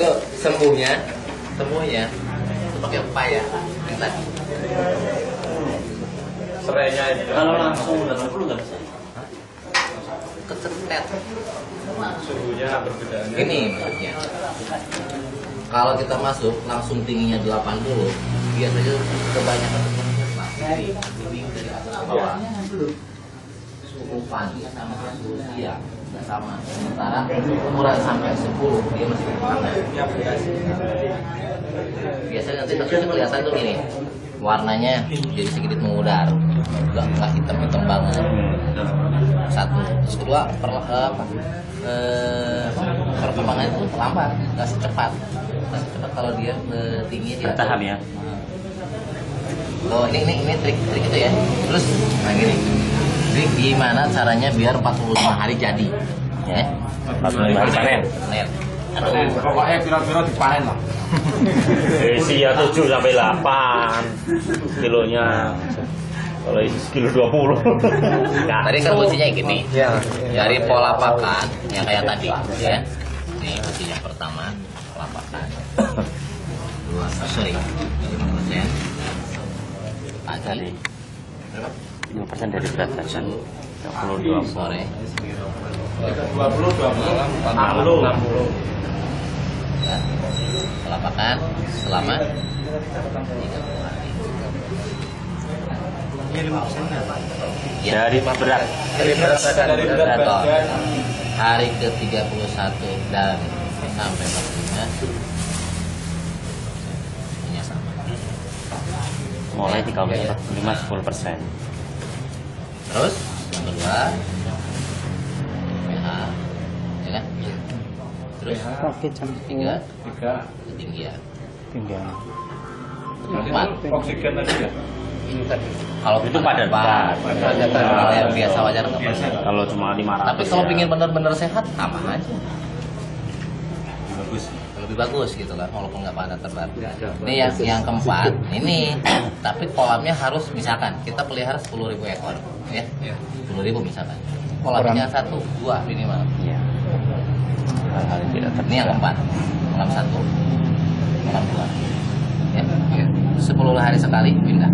Itu sembuhnya itu pakai pepaya yang tadi. Serainya itu. Kalau langsung 80 nggak bisa. Kecetet. Suhunya berbeda. Ini maksudnya. Kalau kita masuk langsung tingginya 80, biasanya kebanyakan dari atas ke bawah. Suhu pagi sama suhu siang nggak sama. Sementara kurang sampai 10 dia masih panas. Biasanya nanti hasilnya kelihatan tuh gini, warnanya jadi sedikit mengudar, nggak hitam banget. Satu, terus kedua perkembangan itu lambat, nggak secepat kalau dia tinggi dia. Bertahap ya. Oh ini trik itu ya. Terus nah gini, trik gimana caranya biar 45 hari jadi? Ya. 45 hari panen. Pokoknya kira-kira dipanen lah. Isi ya 7 sampai 8 kilonya. Kalau isi sekilo 20. Nah, tadi kan posisinya gini. Ya. Dari pola pakan yang kayak tadi, ya. Ini posisi yang pertama, pola pakan. 5% pagi. Berapa? 5% dari berat badan. 22 Sore. 20, 60. Ya. Pola pakan selama 30 hari. Ya, dari berat. Dari berat badan. hari ke-31 dan sampai 45 punya sama. Mulai 35-10%. Terus yang kedua pH, ya kan? Terus tiga 3. ketinggian. Tinggal. Empat, Oksigen tadi ya. kalau Itu pada kalau yang biasa wajar nggak apa-apa. Kalau cuma 500. Tapi kalau ingin benar-benar sehat tambah aja. Bagus. Lebih bagus gitu kan, walaupun nggak pada tebar. Ini yang keempat, ini tapi kolamnya harus misalkan kita pelihara 10.000 ekor, ya, 10.000 misalkan. Kolamnya 1, 2 minimal. Iya. Hal-hal yang tidak Ini yang keempat, kolam 1, kolam 2. Ya, 10 hari sekali pindah.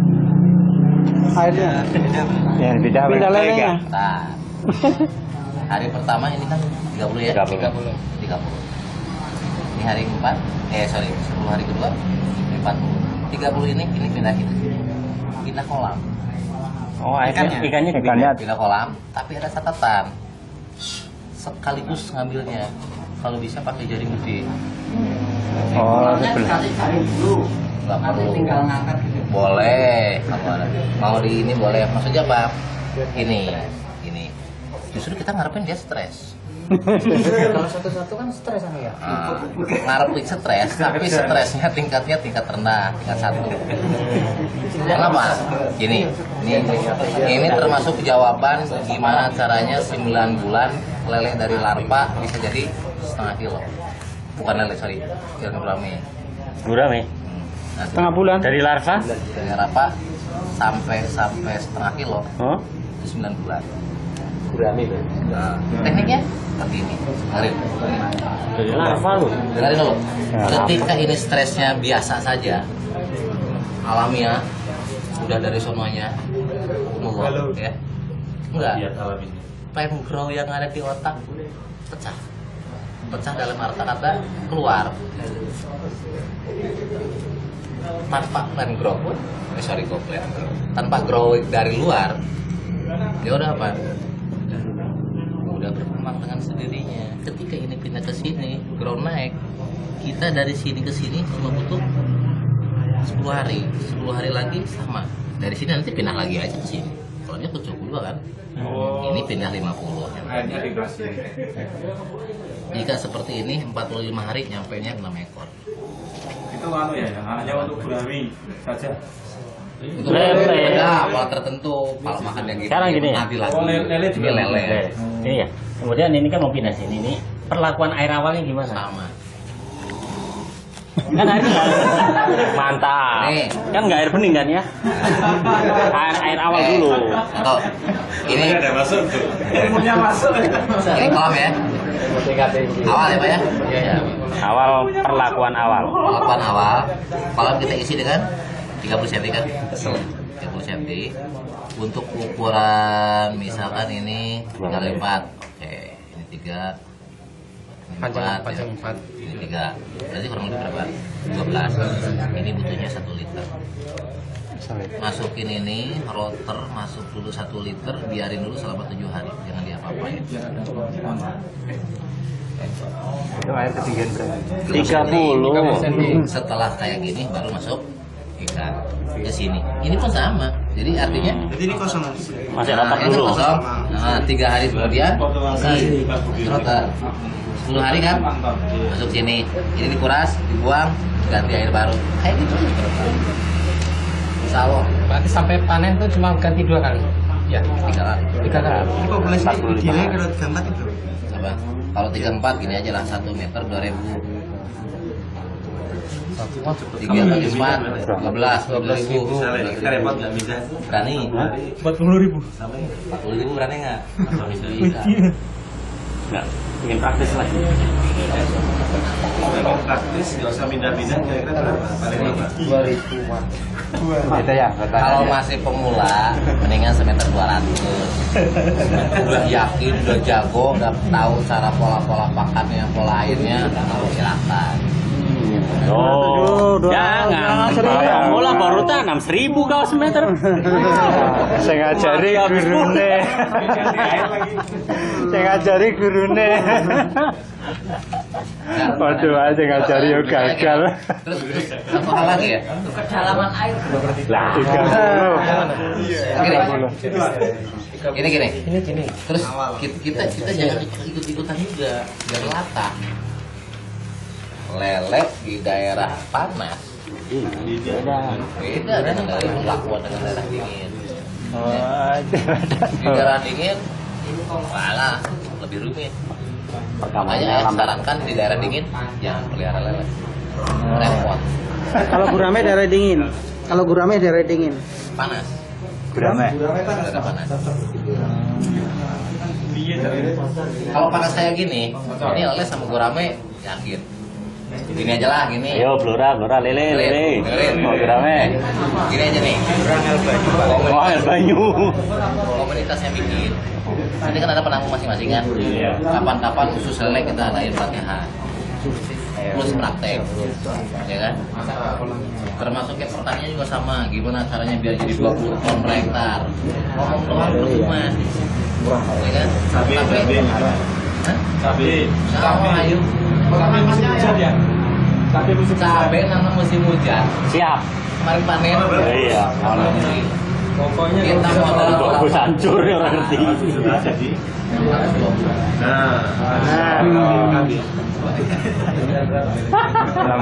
Airnya. Ya, pindah lelenya. Nah, hari pertama ini kan 30 ya? 30. 30. Ini hari keempat, 10 hari kedua 40. 30 ini pindahin. Pindah kolam. Oh, ikannya Ikannya. Pindah kolam, tapi ada catatan. Sekaligus ngambilnya. Kalau bisa pakai jaring gede. Oh, sebelah. Nggak perlu. Boleh. Mau di ini boleh. Maksudnya apa? Ini. Justru kita ngarepin dia stres. Kalau satu-satu kan stres ya. Ngarepin stres, tapi stresnya tingkat rendah, tingkat 1. Kenapa? Ini termasuk jawaban gimana caranya 9 bulan lele dari larva bisa jadi setengah kilo. Bukan lele, sorry, gurame. gurame. Setengah bulan. Dari larva? Dari larva sampai setengah kilo Oh, itu 9 bulan. Gurame. Nah, tekniknya seperti ini. Dengerin. dari larva loh. Dengerin dulu. Ketika ini stresnya biasa saja, alamiah, udah dari sononya, ya, enggak. Pemgrow yang ada di otak pecah dalam arti kata keluar. Tanpa plan grow, tanpa grow dari luar, dia udah apa? Udah berkembang dengan sendirinya. Ketika ini pindah ke sini, grow naik, kita dari sini ke sini cuma butuh 10 hari. 10 hari lagi sama. Dari sini nanti pindah lagi aja ke sini. Kalau dia 72 kan, ini pindah 50. Airnya dikasih. Jika seperti ini 45 hari nyampainya 6 ekor. Itu ya, hanya untuk gurame saja. Itu Lele. ada pola tertentu, kalau makan yang gitu. Sekarang gini ya? Nanti lagi. Oh, lele juga. Ini lele. Ini ya. Kemudian ini kan mau pindah sini. Ini perlakuan air awalnya gimana? Sama. Kan air mantap. Nih. Kan nggak air bening kan ya? Air awal dulu. Atau ini Ada masuk tuh. Ilmunya masuk. ini kolam ya. Awal ya Pak ya? Iya. Awal perlakuan awal. Perlakuan awal. Kolam kita isi dengan 30 cm kan? 30 cm. Untuk ukuran misalkan ini 3x4. Oke, ini 3. Ini 4. Panjang 4. Ini 3. Berarti kurang lebih berapa? 12. Ini butuhnya 1 liter. Masukin ini rotor, masuk dulu 1 liter, biarin dulu selama 7 hari, jangan diapa-apain. Itu air ketinggian berapa? 30. Setelah kayak gini baru masuk ikan ke sini. Ini pun sama. Jadi artinya Jadi ini kosong. Masih rotor ini kan dulu. kosong. Nah, 3 hari kemudian isi rotor. 10 hari kan masuk sini. Ini dikuras, dibuang, ganti air baru. Kayak gitu. Insya Allah. Berarti sampai panen itu cuma ganti 2 kali. Ya, 3 kali. 3 kali. Ini populasi idealnya kalau 34 itu. Apa? Kalau 34 gini aja lah, 1 meter 2.000. 3 kali 4, 12.000. Misalnya kita repot nggak bisa. Berani? 40.000. 40.000 berani nggak? Bisa. Nggak, ingin praktis lagi. Kalau praktis nggak usah pindah-pindah kira-kira berapa? Paling lama. 2.000-an. Itu ya, Kalau masih pemula, mendingan semeter 200. Udah yakin, udah jago, udah tahu cara pola-pola pakannya, pola airnya, silakan. Oh, jangan. Bola baru tanam 1.000 kau semeter. saya ngajari gurune. Saya ngajari gurune. Waduh, aja ngajari yo gagal. Terus satu hal lagi ya, kedalaman air. Lah, 30. Gini. Gini. Terus kita jangan ikut-ikutan juga, biar latah. Lele di daerah panas beda dengan daerah perlakuan dengan daerah dingin. Di daerah dingin malah lebih rumit. Makanya saya sarankan di daerah dingin jangan pelihara lele, repot, Kalau gurame daerah dingin. Kalau gurame daerah dingin. panas, Gurame. daerah panas. Kalau panas kayak gini, ini lele sama gurame yakin. Gini aja lah, gini. ayo blora lele. Dengerin. Mau gerame. Gini aja nih. Oh, air banyu. Komunitasnya bikin. Nanti kan ada penampung masing-masing kan. Iya. Kapan-kapan khusus lele kita adain pelatihan. Plus praktek, ya kan? Termasuk kayak pertanian juga sama. Gimana caranya biar jadi 20 ton per hektar? Ngomong doang percuma, ya kan? Tapi, hah? Sama ayo. Cabai musim hujan ya? Cabai nanam musim hujan. Siap. Kemarin panen. Iya. Pokoknya Kita modal Bagus hancur ya orang ngerti. sudah jadi. Nah,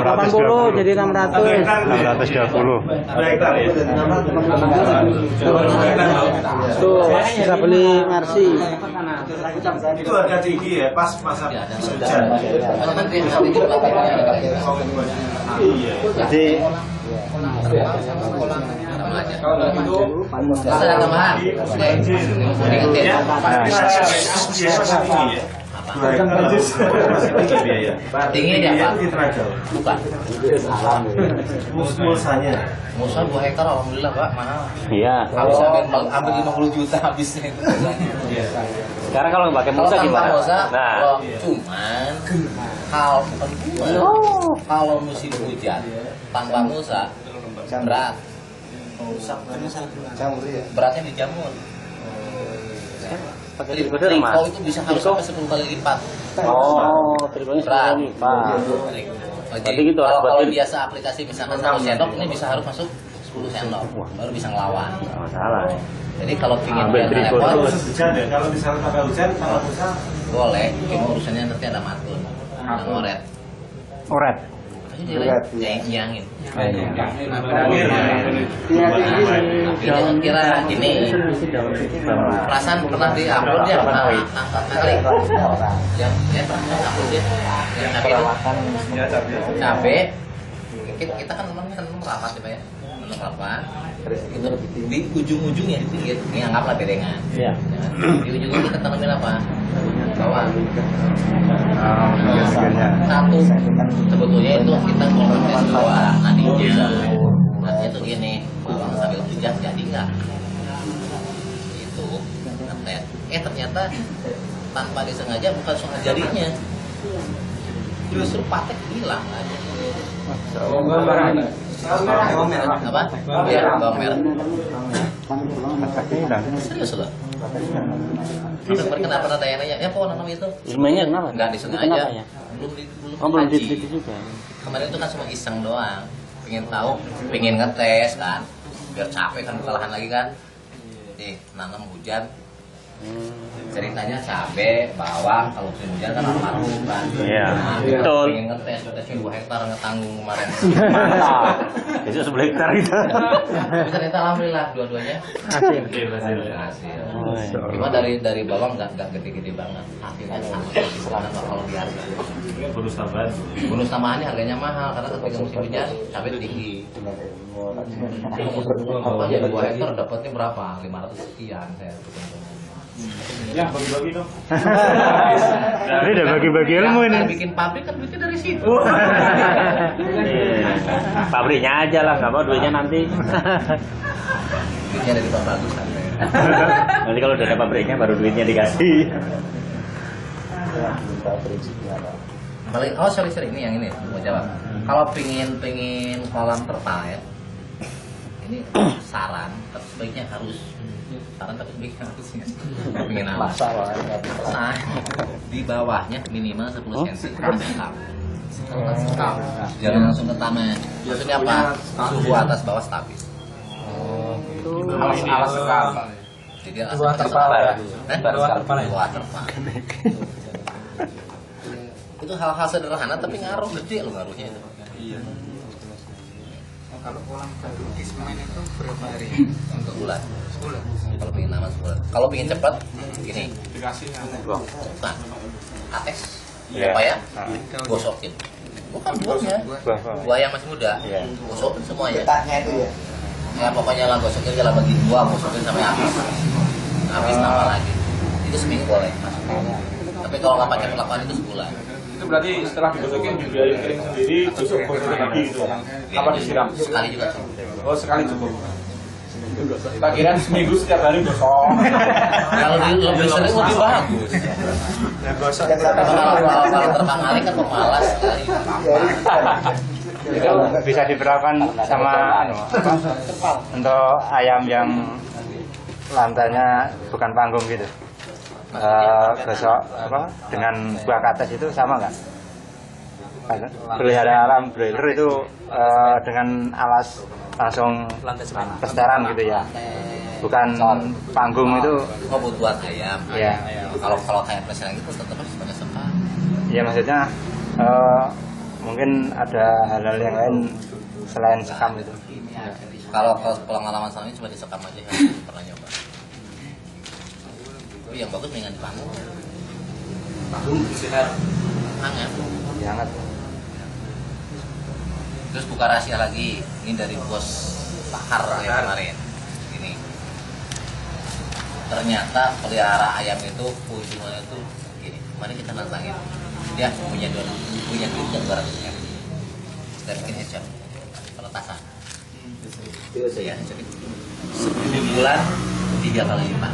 80 jadi 600. 620. hektar ya. Tuh, bisa beli Mercy. Itu harga tinggi ya, pas masa Ya, ada hujan. nanti di pelatihannya ada kita. Iya. Jadi Sama aja. Terus ada tambahan. Oke. Diingetin. Ya, biaya masih tinggi ya. Masih tinggi biaya. Tinggi aja, Pak. Di Terajau. Bukan. Mulsanya. Musa 2 hektar alhamdulillah Pak, mahal. Iya. Habis ambil 50 juta habisnya itu. Sekarang kalau pakai Kalau musa tanpa gimana? musa, Nah, cuman kalau bukan bunga. Kalau musim hujan tanpa musa berat. Beratnya di jamur. pakai decoder mas. Triko itu bisa harus sampai 10 kali lipat. Oh, trikonya Berat. sekali lipat. Jadi gitu, harus kalau buatin. biasa aplikasi misalkan 1 sendok ini bisa harus masuk 10 sendok baru bisa ngelawan. Nggak masalah. Jadi kalau pingin Ambil biar triko repot terus. Hujan ya, kalau misalnya tanpa hujan, tanpa musa. boleh, cuma urusannya nanti ada matun, ada ngoret. oret. Tapi dia nyangin. Kira gini, perasaan pernah di upload dia kali yang upload dia yang cabe kita kan memang rapat ya Pak ya, menanam rapat itu di ujung-ujungnya di pinggir ini anggaplah bedengan. Iya. Di ujungnya kita tanamin apa? bawang. Bagian-bagiannya. Satu sebetulnya itu kita mau ngetes bawang aninya. Nanti itu gini, bawang sambil hujan jadi nggak? Itu ngetes. Ternyata tanpa disengaja bukan soal jadinya, justru patek hilang aja. Apa? Iya, bawang merah. Serius loh. Tapi kenapa ada yang nanya? Ya apa nama itu? Sebenarnya kenapa? Nggak disengaja. Kenapa ya? Belum Belum dikaji. diteliti juga. Kemarin itu kan cuma iseng doang. Pengen tahu, pengen ngetes kan. Biar capek kan kesalahan lagi kan. Nanam hujan. Ceritanya cabe, bawang, kalau musim hujan kan almarhum kan. Iya, betul. Pengen ngetes 2 hektar ngetanggung kemarin. Mantap. Besok 10 hektar itu. Tapi ternyata alhamdulillah dua-duanya Hasil. hasil. Cuma dari bawang nggak gede-gede banget. Hasilnya sangat kalau biasa. Bonus tambahannya harganya mahal karena ketika musim hujan cabai tinggi. Jadi 2 hektar dapatnya berapa? 500 sekian saya. Ya, bagi-bagi dong. Ini udah bagi-bagi ilmu ini. Kalau bikin pabrik kan duitnya dari situ. Pabriknya aja lah, nggak mau duitnya nanti. Duitnya dari Pak Bagus kan. Nanti kalau udah ada pabriknya baru duitnya dikasih. Paling sorry ini yang ini mau jawab. Kalau pingin kolam terpal ini saran, tapi sebaiknya harus tapi sebaiknya harus pingin apa? Nah, di bawahnya minimal 10 cm sekam. Jangan langsung ke tanah. Maksudnya apa? Suhu atas bawah stabil. Alas sekam. Jadi Luar terpal ya? Luar terpal. Itu hal-hal sederhana tapi ngaruh gede loh ngaruhnya itu. Iya. Kalau kolam semen itu berapa hari? Untuk bulan. Sebulan. Kalau pengen lama sebulan. Kalau pengen cepat, gini. Dikasih Bukan. Ates. Iya. Apa ya? Gosokin. Bukan buahnya. Buah yang masih muda. Iya. Gosokin semuanya. Ya pokoknya lah gosokin aja lah bagi buah, gosokin sampai habis. Habis tambah lagi. Itu seminggu boleh. Tapi kalau nggak pakai perlakuan itu sebulan. Itu berarti setelah digosokin juga kering sendiri, gosok lagi gitu. Apa disiram? Sekali juga sih. Oh, sekali cukup. Tak kira seminggu setiap hari gosok. Kalau lebih sering lebih bagus. Kalau terbang kali kan pemalas sekali. Itu bisa diberlakukan sama untuk ayam yang lantainya bukan panggung gitu. Besok apa dengan buah kates itu sama nggak? Pelihara alam broiler itu dengan alas langsung pesteran gitu ya, bukan panggung itu. Oh buat ayam. Iya. Kalau kayak peleseran itu tetap harus pakai sekam. Ya maksudnya mungkin ada hal-hal yang lain selain sekam itu. Kalau pengalaman selama ini cuma disekam aja ya. Pernah nyoba. Tapi yang bagus dengan dipanggung. Panggung sehat. Hangat. Ya, hangat. Terus buka rahasia lagi. Ini dari bos Bahar yang kemarin. Ini. Ternyata pelihara ayam itu ujungnya itu gini. Mari kita nantangin. Dia punya duit 200 M. Kita bikin headshot. Penetasan. Ya, jadi 10 bulan 3 kali lipat.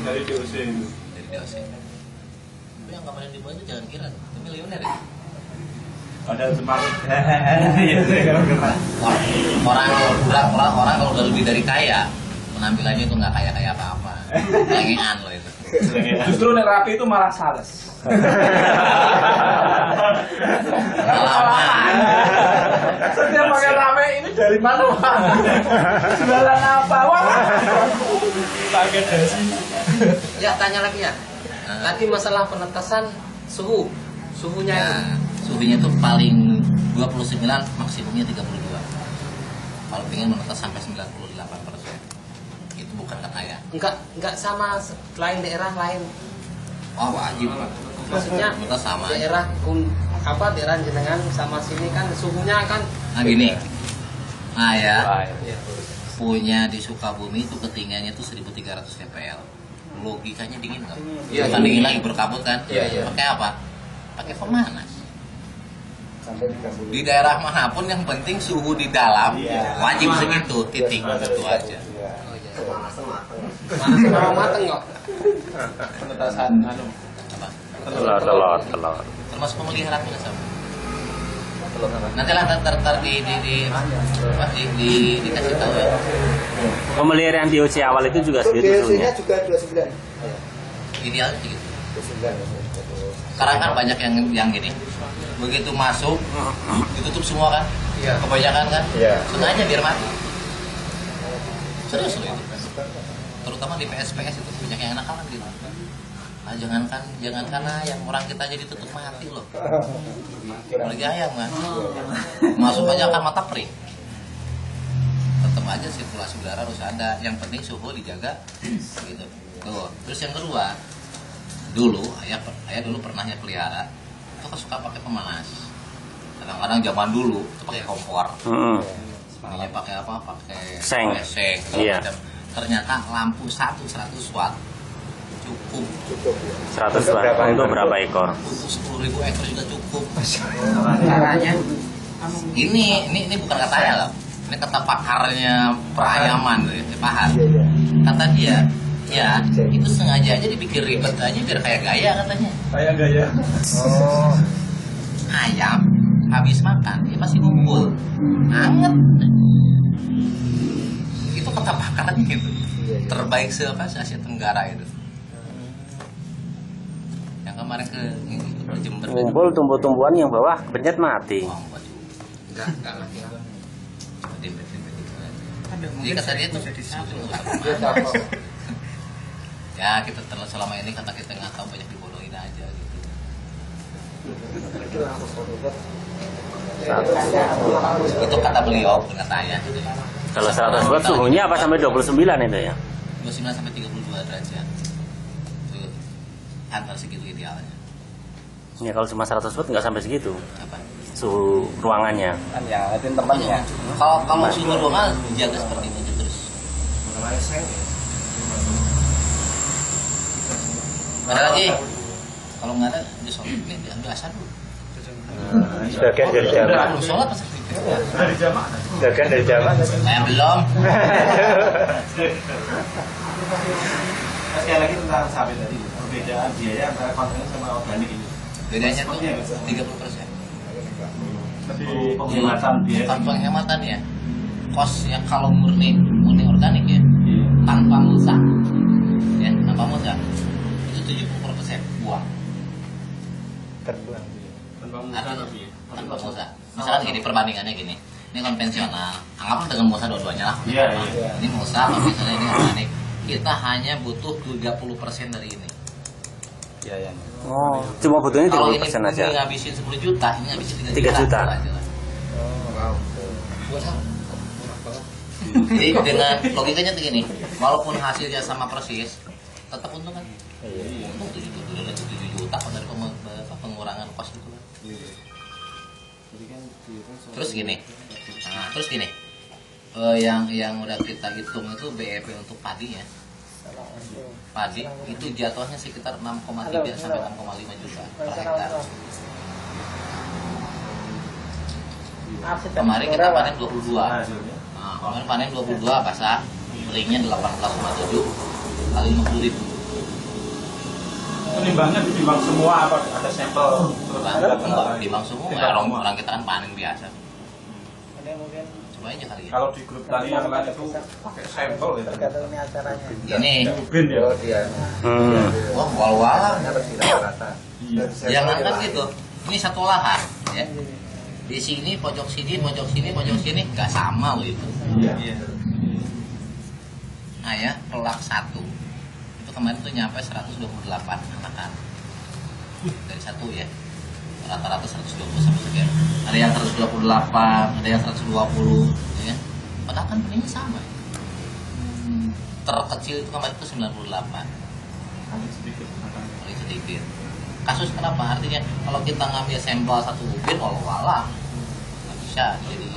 Dari DOC itu. Dari DOC. Tapi yang kemarin di bawah itu jangan kira, itu miliuner ya. Ada semangat. Orang kalau udah lebih dari kaya, penampilannya itu nggak kaya apa-apa. Lengean loh itu. Justru nek rapi itu malah sales. Pengalaman. Setiap pakai rame ini dari mana, Pak? Jualan apa, Wah? Pakai dasi. Ya tanya lagi ya. Tadi masalah penetasan suhunya Ya, suhunya itu paling 29, maksimumnya 32. Kalau pengen menetas sampai 98%, itu bukan kekayaan. enggak sama lain daerah lain. Oh wajib Pak. Maksudnya Kita sama aja. daerah daerah jenengan sama sini kan suhunya kan Nah gini, ya punya di Sukabumi itu ketinggiannya itu 1300 dpl. logikanya dingin nggak? Iya, Bukan dingin dingin. lagi berkabut kan? Iya. Pakai apa? Pakai pemanas. Di daerah manapun yang penting suhu di dalam wajib segitu, titik itu aja. Mateng kok. Penetasan Apa? Telur. Termasuk pemeliharaan juga sama. Nanti lah ntar dikasih tahu ya. Pemeliharaan di usia awal itu juga segitu suhunya. juga 29. Idealnya sih gitu. Sekarang kan banyak yang gini. Begitu masuk ditutup semua kan? Iya. Kebanyakan kan? Iya. Sengaja biar mati. Serius loh itu. Terutama di PS itu banyak yang nakal kan gitu. Nah, jangankan ayam, orang kita aja ditutup mati loh. Apalagi ayam kan. Masuk aja akan mata perih. Tetap aja sirkulasi udara harus ada. Yang penting suhu dijaga gitu. Tuh. Terus yang kedua, ayah dulu pernahnya pelihara itu kan suka pakai pemanas. Kadang-kadang zaman dulu itu pakai kompor. Ininya pakai apa? Pakai Seng. Iya. Macam. Ternyata lampu 100 watt cukup. 100 watt untuk berapa ekor? Untuk 10.000 ekor juga cukup. Caranya ini bukan kata saya loh. Ini kata pakarnya perayaman tuh ya, Pak. Kata dia, ya itu sengaja aja dibikin ribet aja biar kayak gaya katanya. Kayak gaya. Ayam habis makan dia pasti ngumpul, anget. Itu kata pakarnya gitu. Terbaik se-Asia Tenggara itu. Yang kemarin ke Jember. Ngumpul tumbuh-tumbuhan yang bawah kepencet mati. Wah, buat Enggak lah. Jadi kata dia tuh ya kita selama ini kata kita nggak tahu, banyak dibodohin aja gitu. Itu kata beliau, bukan kata ayah. Kalau 100 watt suhunya apa sampai 29 itu ya? 29 sampai 32 derajat. Itu antar segitu idealnya. Ya kalau cuma 100 watt nggak sampai segitu Apa? suhu ruangannya. Kan yang ngeliatin temennya. Kalau suhu ruangan dijaga seperti itu terus. Ada lagi? Kalau nggak ada, sholat ini diambil asar dulu. Sebagian dari jamaah. Belum sholat pas itu. Sebagian dari jamaah. Belum. Sekali lagi tentang sawit tadi, perbedaan biaya antara konvensional sama organik ini. Bedanya tuh 30%. Penghematan biaya. Bukan penghematan ya. Kosnya kalau murni organik ya, tanpa mulsa, ya tanpa mulsa itu 70% buang. Terbuang. Artinya tanpa mulsa. Misalkan gini, perbandingannya gini. Ini konvensional, anggaplah dengan mulsa dua-duanya lah. Iya. Ini mulsa, kalau misalnya ini organik, kita hanya butuh 30% dari ini. Iya. Oh, cuma butuhnya Kalau ini 30% aja. ngabisin 10 juta, ini ngabisin 3 3 juta. aja lah. Jadi dengan logikanya tuh gini, walaupun hasilnya sama persis, tetap untung kan? Untung 7 juta kan dari pengurangan kos itu kan. Terus gini, yang udah kita hitung itu BEP untuk padi ya. Padi itu jatuhnya sekitar 6,3 sampai 6,5 juta per hektar. Kemarin kita panen 22. Nah, kemarin panen 22 basah, beringnya 18,7 kali 50.000. Menimbangnya ditimbang semua apa ada sampel Enggak, timbang semua. Ya, orang kita kan panen biasa. Coba aja kali ya. kalau di grup tani yang lain itu pakai sampel gitu. Ini, Bin ya. wah wal-walan. Jangan kan gitu. Ini satu lahan, ya. Di sini pojok sini, nggak sama loh itu. Iya. Nah ya, pelak 1 itu kemarin tuh nyampe 128 anakan dari satu ya, rata-rata 120 sampai sekian. Ada yang 128, ada yang 120, ya. Padahal kan benihnya sama. Terkecil itu kemarin itu 98, paling sedikit. Kasus kenapa? Artinya kalau kita ngambil sampel satu ubin, walah nggak bisa jadi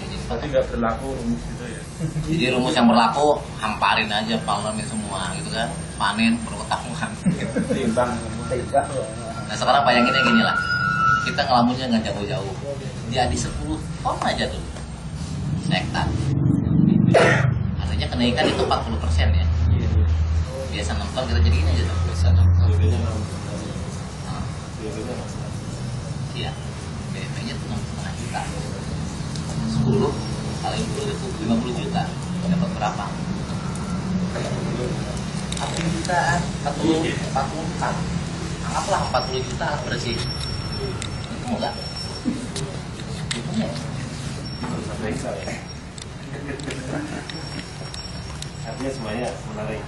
Jadi nggak berlaku rumus itu ya. Jadi rumus yang berlaku hamparin aja, panemin semua gitu kan, panen berketahuan. Timbang. Nah sekarang bayanginnya gini lah, kita ngelamunnya nggak jauh-jauh, jadi 10 ton aja tuh hektar. Artinya kenaikan itu 40% ya. Biasa 6 ton kita jadi ini aja tuh. Biasa 6 ton. Iya, BPP-nya tuh 6,5 juta. 10 kali 10 itu 50 juta. Dapat berapa? 40 jutaan, 44. Anggaplah 40 juta bersih. Itu enggak? Itu enggak? Artinya semuanya menarik.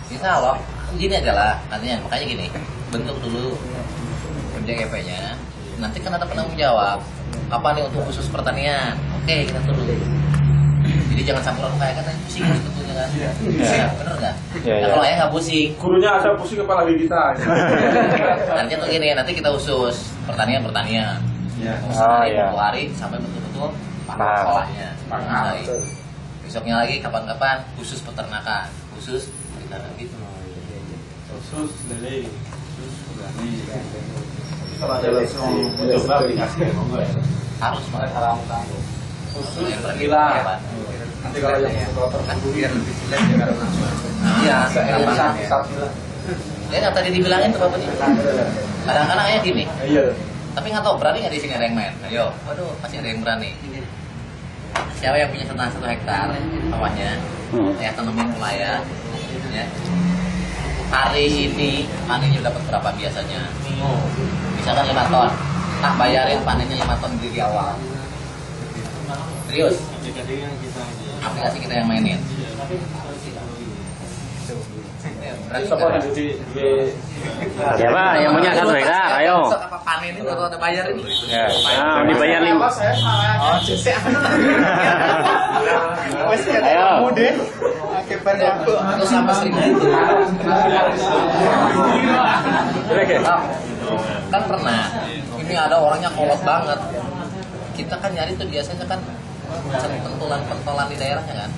Insya Allah, gini aja lah, nantinya makanya gini, bentuk dulu MJGP-nya, nanti kan ada penanggung jawab. Apa nih untuk khusus pertanian? Oke, kita tunggu. Jadi jangan campur aduk kayak kan pusing sebetulnya kan. Pusing, bener nggak? Nah, kalau ayah nggak pusing, Gurunya asal pusing kepala kita. nanti tuh gini, nanti kita khusus pertanian. Ya. Sehari, iya. 2 hari sampai betul-betul paham Paham. sekolahnya. Paham. Selesai. Besoknya lagi kapan-kapan khusus peternakan, khusus kita gitu. Khusus dari kalau ada langsung coba aplikasi monggo ya. Harus banget. Khusus Yang gila. Pak. Nanti kalau yang kotor kan biar lebih jelas ya karena Iya, satu lah. ya yang tadi dibilangin tuh bapaknya. Kadang-kadang ayah gini, Iya. tapi nggak tahu berani nggak di sini ada yang main. Ayo, waduh, masih ada yang berani. Siapa yang punya tanah 1 hektar bawahnya, ayah tanemin pelayan, ya. Hari ini panennya dapat berapa biasanya? Misalkan 5 ton, tak bayarin panennya 5 ton di awal. Serius? Aplikasi kita yang mainin. Berarti Siapa nggak? jadi Siapa yang punya 1 hektar? Ayo. Apa panen itu atau ada bayarin loh itu. Ya. Nah, dibayar 5. Oh, jadi Ayo. itu sama sering gitu. Kan pernah. Ini ada orangnya kolot banget. Kita kan nyari tuh biasanya kan pentolan di daerahnya kan.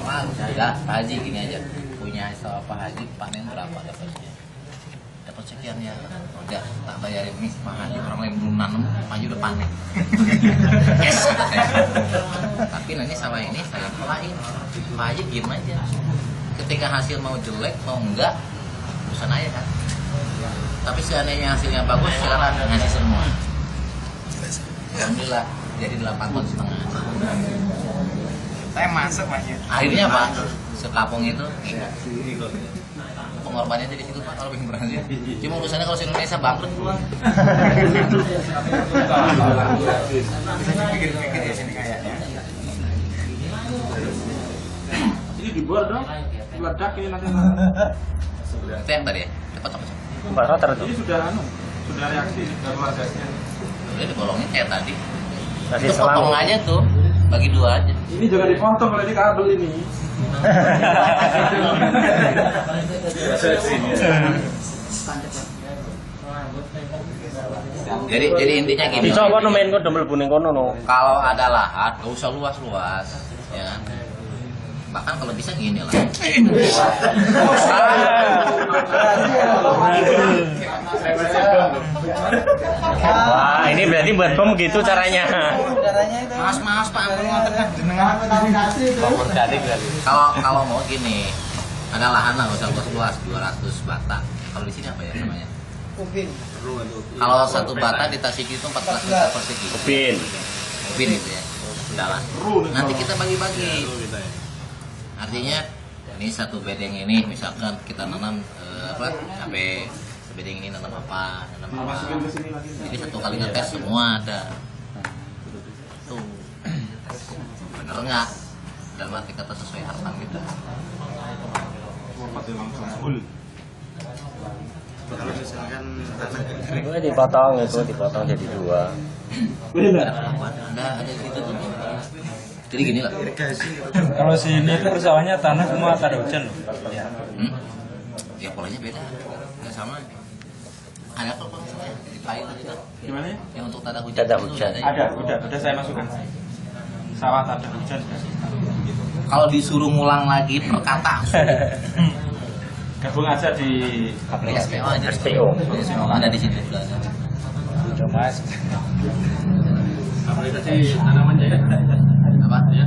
Wah, udah Pak Haji gini aja. Punya sama Pak Haji panen berapa dapatnya? Dapat sekian ya. Udah tak bayarin nih Pak Haji, orang lain belum nanam, Pak Haji udah panen. Yes. Tapi nanti sama ini saya pelain. Pak Haji diem aja. Ketika hasil mau jelek mau enggak, urusan aja kan. Tapi seandainya hasilnya bagus, silakan ngasih semua. Alhamdulillah jadi 8,5 ton. Saya masuk Mas ya. Akhirnya Pak, sekapung itu pengorbanannya dari situ Pak, kalau pengen berhasil. Cuma urusannya kalau Indonesia bangkrut pulang. Bisa dipikir-pikir ya sini kayaknya. ini dibuat dong. Meledak ini nanti. Itu yang tadi ya, cepat apa sih? Ini sudah sudah reaksi sudah keluar gasnya. Udah dibolongin kayak tadi. Kasih Itu potong selang. aja tuh, bagi 2 aja. Ini jangan dipotong kalau ini kabel ini. Jadi intinya gini. Bisa apa nemen kok double buning kono no. Kalau ada lahan, nggak usah luas-luas, ya kan? Bahkan kalau bisa gini lah. Wah, ini berarti buat bom gitu caranya. Mas Pak ngoten kan jenengan. Kalau mau gini, ada lahan lah, nggak usah luas-luas, 200 bata. Kalau di sini apa ya namanya? Kalau 1 bata di Tasik itu 14 juta persegi. Ubin. Ubin itu ya. Dalam. Nanti kita bagi-bagi. Artinya ini 1 bedeng ini misalkan kita nanam sampai bedeng ini nanam apa. Jadi 1 kali ngetes semua ada. Tuh. Bener nggak? Dalam arti kata sesuai harapan kita. Kalau misalkan tanah Itu dipotong jadi 2. Ada gitu tuh. Jadi gini lah. Kalau sini itu persawahannya tanah semua tak ada hujan loh. Ya polanya beda, nggak sama. Ada kok misalnya di pahit gitu. Gimana ya? Yang untuk tanda hujan. Tanda itu hujan. ada ya? Udah saya masukkan. Sawah tanda hujan. Kalau disuruh ngulang lagi per kata Gabung aja di aplikasi SPO aja. SPO. SPO ada di situ sudah ada. Mas. aplikasi tanaman jahe Apa? ya,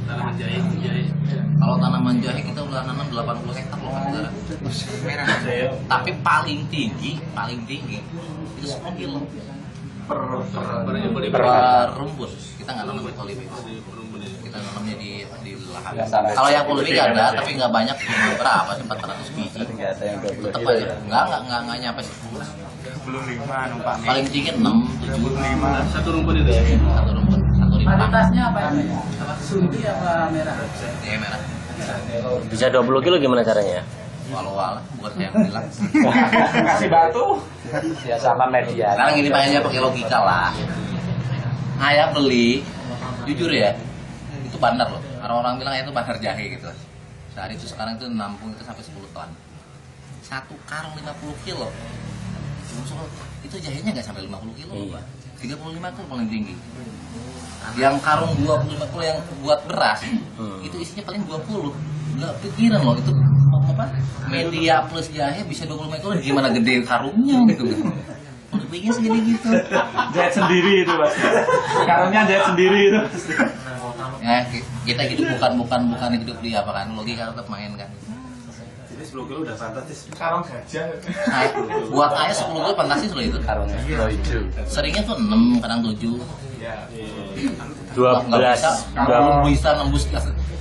tanaman jahe. Kalau tanaman jahe kita udah nanam 80 hektar loh Pak Saudara. Merah Tapi paling tinggi itu 10 kilo per rumput. Kita nggak nanam di polybag. Kita nanamnya di lahan. Kalau yang polybag ada, tapi nggak banyak. Berapa sih 400 biji? Tetap aja. Nggak nyampe 10. Belum 5 numpak. Paling tinggi 6, 7. satu rumput itu ya. Satu rumput, satu rimpang. Kualitasnya apa ini? Apa sunti apa merah? Ya merah. Bisa 20 kilo gimana caranya? Walau buat yang bilang. Kasih batu. Ya sama media. Sekarang gini Pak, aja pakai logika lah. Ayah beli, jujur ya, itu bandar loh. Orang-orang bilang itu bandar jahe gitu. Sehari itu sekarang itu nampung itu sampai 10 ton. Satu karung 50 kilo. Itu jahenya nggak sampai 50 kilo Pak. 35 itu paling tinggi. Yang karung 25 kilo yang buat beras, itu isinya paling 20. Nggak pikiran loh itu apa? Media plus jahe bisa 25 kilo, gimana gede karungnya gitu. Lebihnya segini gitu. Jahit sendiri itu Mas. Karungnya jahit sendiri itu. Ya, kita hidup bukan hidup di apa kan, logika tetap main kan. Jadi 10 kilo udah fantastis. Karung gajah. Nah, buat ayah 10 kilo fantastis loh itu. Karungnya kilo hijau. Seringnya tuh 6, kadang 7. Iya. 12. Belum bisa nembus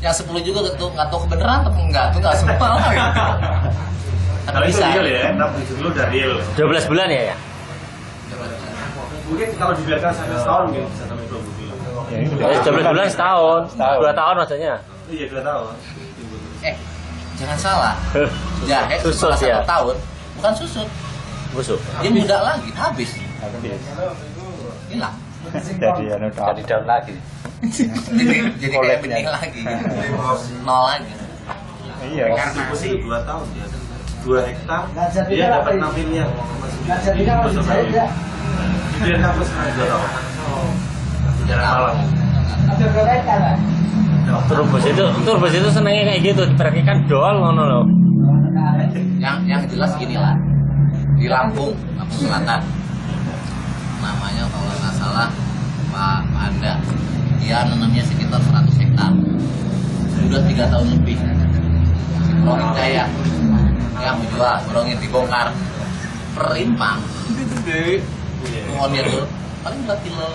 yang 10 juga gitu, nggak tahu kebenaran atau enggak, tuh nggak sempat lah gitu. Tapi bisa. ya, 6-7 kilo udah real. 12 bulan ya? Mungkin kalau dibiarkan sampai setahun mungkin bisa sampai 20 kilo. 12 bulan setahun. 2 tahun maksudnya. Iya 2 tahun. Jangan salah, jahe Susut setelah ya? 1 tahun bukan susut, Busuk. dia muda lagi, habis, hilang. Jadi daun lagi. jadi kayak benih lagi, gitu. Nol lagi. Iya. Karena sih 2 tahun ya. 2 hektar dia dapat 6 miliar. Dia dapat 2 tahun. Jarang malam. Turbus itu senangnya kayak gitu, diperhatikan dol ngono loh. Yang jelas gini lah, di Lampung Selatan, namanya kalau nggak salah Pak Anda, dia nanamnya sekitar 100 hektar, sudah 3 tahun lebih. Brongin Jaya yang menjual, brongin dibongkar perimpang, pohonnya tuh paling 2 kilo.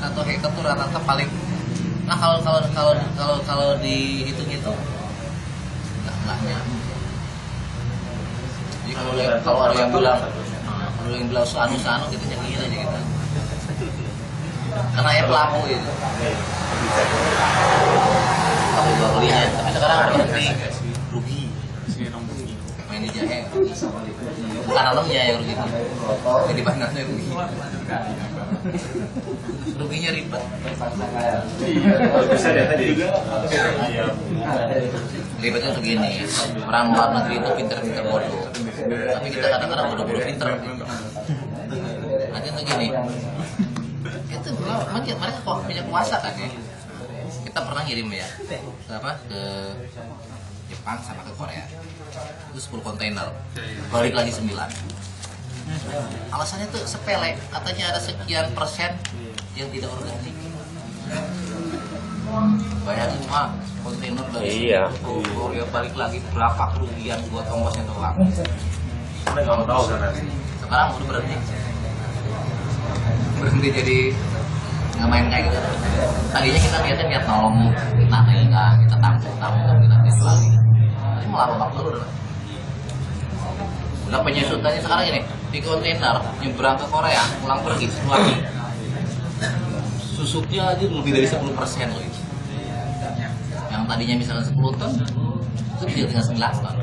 1 hektar tuh rata-rata paling. Nah kalau dihitung-hitung nggak nyampe. Jadi kalau ada yang bilang sanu gitu nyakir aja gitu. Karena ya pelaku itu. Kalau jual belinya, tapi sekarang berhenti rugi. Main di jahe, bukan alamnya yang rugi, jadi bandarnya rugi. Ruginya ribet. Bisa deh tadi juga. Ribetnya begini, orang luar negeri itu pinter-pinter bodoh, tapi kita kadang-kadang bodoh-bodoh pinter. Nanti tuh gini, itu mereka kok punya kuasa kan ya. Kita pernah ngirim ya, ke Jepang sama ke Korea, itu 10 kontainer, balik lagi 9. Alasannya tuh sepele, katanya ada sekian persen yang tidak organik. Bayangin mah kontainer dari Korea balik lagi berapa kerugian buat ongkosnya doang. Nggak tahu kan. Sekarang udah berhenti jadi nggak main kayak gitu. Tadinya kita niat nolong, kita nengah, kita tampung, kita niat lagi. Tapi malah rombak dulu. Udah penyusutannya sekarang ini di kontainer nyebrang ke Korea, pulang pergi lagi. Susutnya aja lebih dari 10% loh itu. Yang tadinya misalnya 10 ton, itu dia tinggal 9 ton.